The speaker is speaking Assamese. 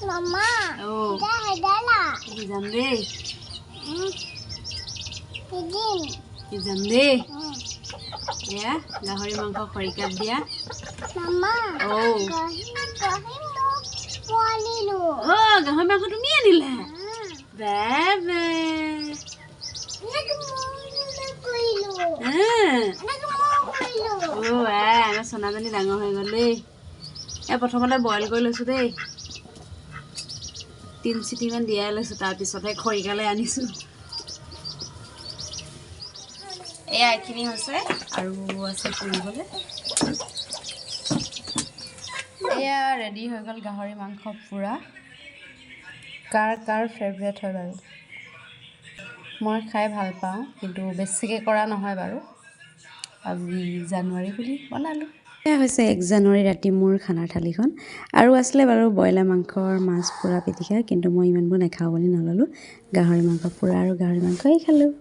Mama. Oh. Dala. Jaam de. Pidin. Jaam de. Ya, gahori mangko khorikat dia. Mama. Oh. Gahi mo. Wali lo. Oh, gahori mangko tumi anila. Bebe. Oh, আমাৰ সোনাজনী ডাঙৰ হৈ গ'ল দেই। প্ৰথমতে বইল কৰি লৈছোঁ দেই। 3 চিটিমান দিয়াই লৈছোঁ, তাৰপিছতহে খৰিকালে আনিছোঁ। এয়া এইখিনি হৈছে আৰু আছে পুৰিবলৈ। এয়া ৰেডি হৈ গ'ল গাহৰি মাংস পুৰা। কাৰ ফেভৰেট হয় বাৰু? মই খাই ভাল পাওঁ, কিন্তু বেছিকৈ কৰা নহয় বাৰু। আজি জানুৱাৰী বুলি বনালোঁ। এয়া হৈছে 1 জানুৱাৰী ৰাতি মোৰ খানাৰ থালিখন। আৰু আছিলে বাৰু ব্ৰইলাৰ মাংসৰ মাছ পুৰা পিটিকা, কিন্তু মই ইমানবোৰ নাখাওঁ বুলি নল'লোঁ। গাহৰি মাংস পুৰা আৰু গাহৰি মাংসই খালোঁ।